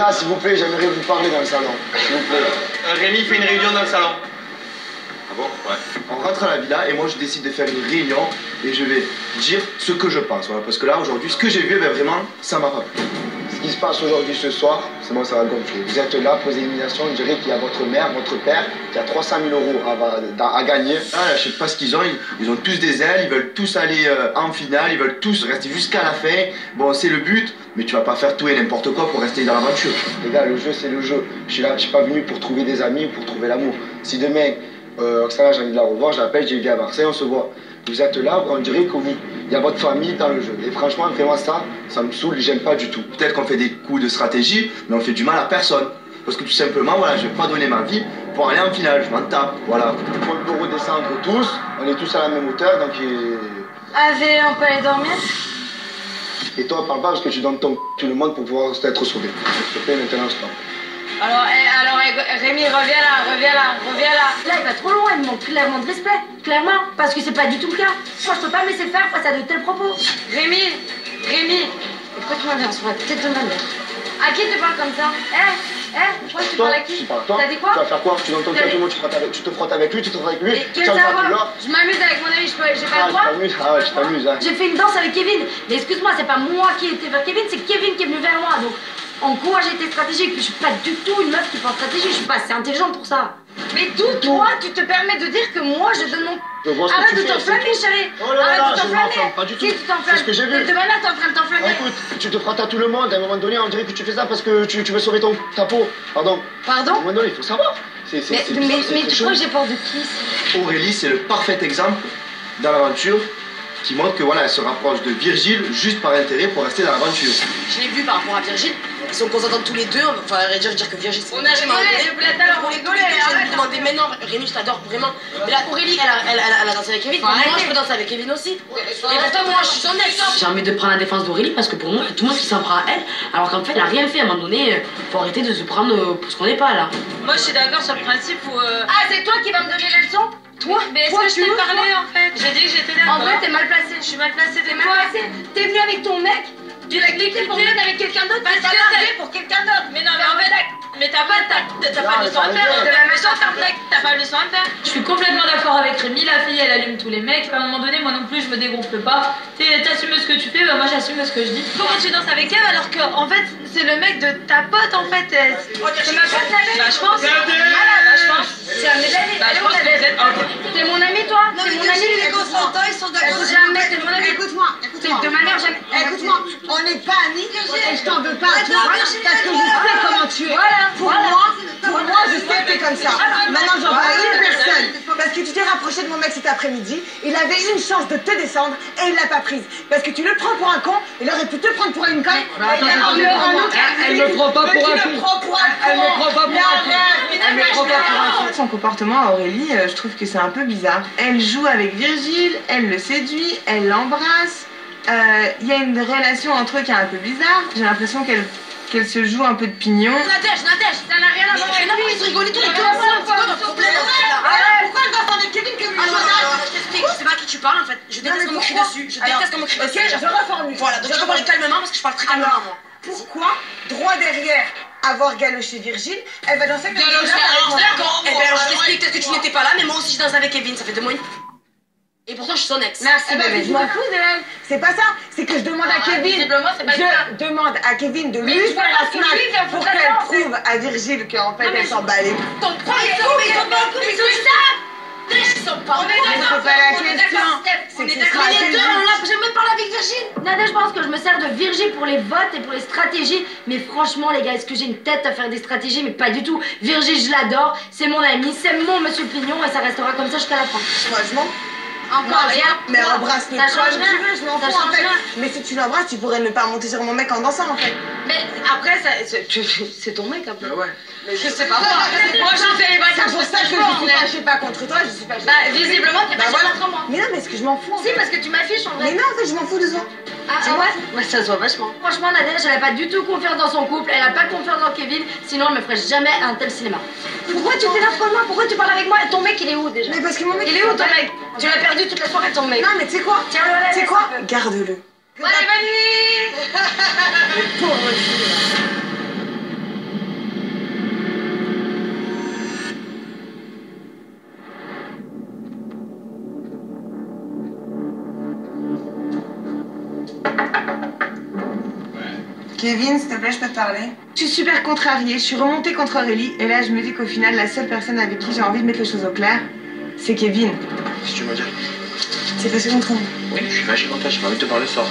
gars, s'il vous plaît, j'aimerais vous parler dans le salon. S'il vous plaît. Rémi fait une réunion dans le salon. Ah bon? Ouais. On rentre à la villa et moi je décide de faire une réunion et je vais dire ce que je pense. Voilà, parce que là aujourd'hui, ce que j'ai vu, ben, vraiment, ça m'a pas plu. Ce qui se passe aujourd'hui ce soir, c'est bon, ça va gonfler. Vous êtes là pour les éliminations, on dirait qu'il y a votre mère, votre père, qui a 300 000 euros à gagner. Ah, je sais pas ce qu'ils ont, ils ont tous des ailes, ils veulent tous aller en finale, ils veulent tous rester jusqu'à la fin. Bon, c'est le but, mais tu vas pas faire tout et n'importe quoi pour rester dans l'aventure. Les gars, le jeu c'est le jeu. Je suis là, je suis pas venu pour trouver des amis ou pour trouver l'amour. Si demain, Oksana, j'ai envie de la revoir, je l'appelle, j'ai dit à Marseille, on se voit. Vous êtes là, on dirait que il y a votre famille dans le jeu. Et franchement, vraiment ça me saoule, j'aime pas du tout. Peut-être qu'on fait des coups de stratégie, mais on fait du mal à personne. Parce que tout simplement, voilà, je vais pas donner ma vie pour aller en finale, je m'en tape, voilà. Pour le redescendre tous, on est tous à la même hauteur, donc... Allez, on peut aller dormir? Et toi, parle pas parce que tu donnes tout le monde pour pouvoir être sauvé. S'il te plaît, maintenant, stop. Alors, Rémi, reviens là. Là, il va trop loin, il me manque clairement de respect. Clairement, parce que c'est pas du tout le cas. Moi, je peux pas me laisser faire face à de tels propos. Rémi, écoute-moi bien sur la tête de ma mère. À qui tu parles comme ça? Pourquoi tu parles à qui? T'as dit quoi? Tu vas faire quoi? Tu donnes ton cœur du monde, tu te frottes avec lui, tu te frottes avec lui. Tu veux savoir? Je m'amuse avec mon ami, j'ai pas le droit? Je t'amuse, hein. J'ai fait une danse avec Kevin. Mais excuse-moi, c'est pas moi qui ai été vers Kevin, c'est Kevin qui est venu vers moi. Donc, en quoi j'ai été stratégique? Puis je suis pas du tout une meuf qui pense stratégie, je suis pas assez intelligente pour ça. Mais d'où toi, tu te permets de dire que moi je donne mon... Arrête de t'enflammer, chérie. Arrête de t'enflammer. Pas du tout. Si tu t'enflammes, c'est ce que j'ai vu. de manière t'es en train de t'enflammer. Écoute, tu te frottes à tout le monde, à un moment donné, on dirait que tu fais ça parce que tu veux sauver ta peau. Pardon. À un moment donné, il faut savoir. Mais tu crois que j'ai peur de qui? Aurélie, c'est le parfait exemple dans l'aventure qui montre que voilà, elle se rapproche de Virgile juste par intérêt pour rester dans l'aventure. Je l'ai vu par rapport à Virgile, ils sont consentants tous les deux, enfin je veux dire que Virgile c'est... On a rigolé, tout à l'heure on rigolait, je lui demandé, mais non Rémi je t'adore vraiment. Mais là Aurélie elle a dansé avec Kevin, moi je peux danser avec Kevin aussi. Et pourtant moi je suis son ex. J'ai envie de prendre la défense d'Aurélie parce que pour moi il y a tout le monde qui s'en prend à elle, alors qu'en fait elle a rien fait à un moment donné, faut arrêter de se prendre pour ce qu'on n'est pas là. Moi je suis d'accord sur le principe où... Ah c'est toi qui vas me donner les leçons? Toi, mais est-ce que je t'ai parlé en fait? J'ai dit que j'étais d'accord. En vrai, t'es mal placée. Je suis mal placée, T'es mal placée. T'es venue avec ton mec. Tu l'as quitté pour venir avec quelqu'un d'autre. Parce que t'es pour quelqu'un d'autre. Mais non, mais en fait, mais t'as pas de leçon à faire. De la leçon à faire, mec. T'as pas de leçon à faire. Je suis complètement d'accord avec Rémi. La fille, elle allume tous les mecs. À un moment donné, moi non plus, je me dégonfle pas. T'assumes ce que tu fais, bah moi j'assume ce que je dis. Comment tu danses avec elle alors que en fait c'est le mec de ta pote en fait? C'est ma pote la mec. Bah je pense. Je pense. C'est un ami. Bah je pense que vous êtes. T'es mon ami toi? Non, T'es mais mon ami. les consentants, ils sont d'accord. Jamais, t'es mon ami. Écoute-moi. De manière jamais. Écoute-moi, on n'est pas amis et je t'en veux pas à toi parce que je sais comment tu es. Pour moi, je sais que t'es comme ça. Maintenant, j'en vois une personne parce que tu t'es rapproché de mon mec cet après-midi. Il avait une chance de te descendre et il l'a pas prise. Parce que tu le prends pour un con, il aurait pu te prendre pour une conne. Elle me prend pas pour un con. Elle me prend pas pour un con. Elle me prend pas pour un con. Son comportement à Aurélie, je trouve que c'est un peu bizarre. Elle joue avec Virgile, elle le séduit, elle l'embrasse. Il y a une relation entre eux qui est un peu bizarre. J'ai l'impression qu'elle se joue un peu de pignon. Nadège, ça n'a rien à voir avec lui. Ils rigolent tous les deux. C'est quoi votre problème? Pourquoi elle danse avec Kevin que lui? Je t'explique, c'est pas à qui tu parles en fait. Je déteste qu'on me crie dessus. Je déteste qu'on me crie dessus. Je reformule. Voilà, donc tu peux parler calmement parce que je parle très calmement moi. Pourquoi, droit derrière avoir galoché Virgile, elle va danser avec Galoché, alors d'accord. Eh bien, je t'explique, peut-être que tu n'étais pas là, mais moi aussi je danse avec Kevin, ça fait 2 mois. Et pourtant, je suis son ex. Merci, bébé. Je m'en fous d'elle. C'est pas ça. C'est que je demande à Kevin. Je demande à Kevin de lui faire la snack pour qu'elle prouve à Virgile qu'en fait elle s'en bat les couilles. Ton premier coup, ils sont ça. Ils sont pas. On est d'accord. C'est pas la question. On est d'accord. Les deux, on l'a. J'ai même parlé avec Virgile. Nadège, je pense que je me sers de Virgile pour les votes et pour les stratégies. Mais franchement, les gars, est-ce que j'ai une tête à faire des stratégies? Mais pas du tout. Virgile, je l'adore. C'est mon ami, c'est mon monsieur Pignon et ça restera comme ça jusqu'à la fin. Moi, je m'en... Encore rien. Mais embrasse-le Ça toi change si rien. tu veux, je m'en Ça fous en change fait. rien. Mais si tu l'embrasses, tu pourrais ne pas monter sur mon mec en dansant en fait. Mais après, c'est ton mec un peu. Bah ouais. Mais je sais pas moi je fais les C'est pour ça que je suis fâchée pas contre toi, je suis fâchée. Bah visiblement t'es pas voilà. contre moi. Mais non, mais est-ce que je m'en fous en Si fait. parce que tu m'affiches en vrai. Mais non, en fait, je m'en fous de toi. Ah ouais? Bah ça se voit vachement. Franchement Nadège, elle a pas du tout confiance dans son couple, elle a pas confiance dans Kevin, sinon elle me ferait jamais un tel cinéma. Pourquoi tu t'énerves comme moi? Pourquoi tu parles avec moi? Ton mec il est où déjà? Mais parce que mon mec. Il est où ton mec? Tu l'as perdu toute la soirée ton mec. Non, mais tu sais quoi? Tiens-le à la Tu sais quoi? Garde-le. Allez, bonne nuit. Le pauvre fille. Kevin, s'il te plaît, je peux te parler? Je suis super contrariée, je suis remontée contre Aurélie, et là je me dis qu'au final, la seule personne avec qui j'ai envie de mettre les choses au clair, c'est Kevin. Si tu veux me dire. C'est fâché contre moi. Oui, je suis fâché contre toi, j'ai pas envie de te parler ce soir.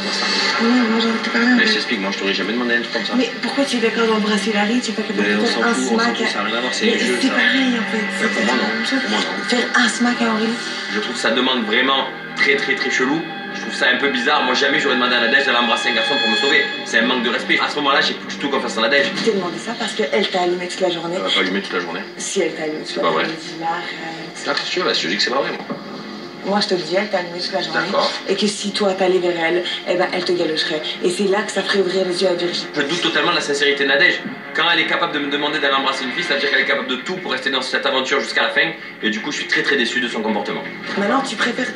Oui, moi j'ai envie de te parler. Mais je t'explique, moi je t'aurais jamais demandé un truc comme ça. Mais pourquoi tu es d'accord d'embrasser Larry? Tu es pas capable de faire un smack à... Ça n'a rien à voir, c'est un jeu. C'est pareil en fait. Pour moi non. Faire un smack à Aurélie. Je trouve que ça demande vraiment très chelou. Je trouve ça un peu bizarre. Moi jamais j'aurais demandé à Nadège d'aller embrasser un garçon pour me sauver. C'est un manque de respect. À ce moment-là, j'ai plus du tout confiance en Nadège. Je t'ai demandé ça parce qu'elle t'a allumé toute la journée. Elle va pas allumer toute la journée. Si elle t'a allumé toute la pas vrai. journée. Ah, qu'est-ce que tu veux? Je te dis que c'est pas vrai, moi. Moi, je te le dis, elle t'a allumé toute la journée. D'accord. Et que si toi, t'allais vers elle, eh ben, elle te galocherait. Et c'est là que ça ferait ouvrir les yeux à Virginie. Je doute totalement de la sincérité de Nadège. Quand elle est capable de me demander d'aller embrasser une fille, ça veut dire qu'elle est capable de tout pour rester dans cette aventure jusqu'à la fin. Et du coup, je suis très déçu de son comportement. Maintenant, tu préfères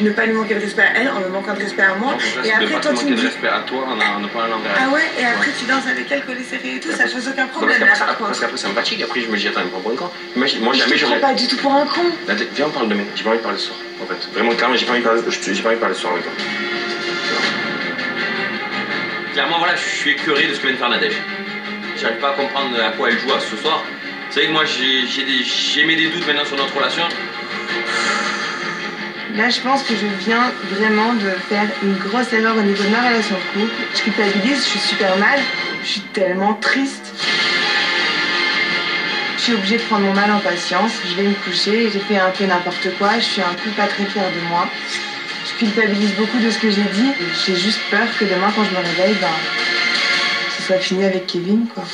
ne pas lui manquer de respect à elle en me manquant de respect à moi. Et après, toi, tu me dis... de respect à toi, on ne pas l'envers. Ah ouais, et après, tu danses avec elle, collée serrée et tout, ça pose aucun problème. Parce qu'après, ça me fatigue. Après, je me dis, attends, il me prend pour un con. Moi, jamais je te prends pas du tout pour un con. Viens, on parle demain. J'ai pas envie de parler ce soir. En fait, vraiment, clairement, j'ai pas envie de parler ce soir avec toi. Clairement, voilà, je suis écœuré de ce que vient de faire Nadège. J'arrive pas à comprendre à quoi elle joue ce soir. C'est vrai que moi, j'ai mis des doutes maintenant sur notre relation. Là, je pense que je viens vraiment de faire une grosse erreur au niveau de ma relation de couple. Je culpabilise, je suis super mal, je suis tellement triste. Je suis obligée de prendre mon mal en patience, je vais me coucher, j'ai fait un peu n'importe quoi, je suis un peu pas très fière de moi. Je culpabilise beaucoup de ce que j'ai dit, j'ai juste peur que demain quand je me réveille, ce soit fini avec Kevin, quoi.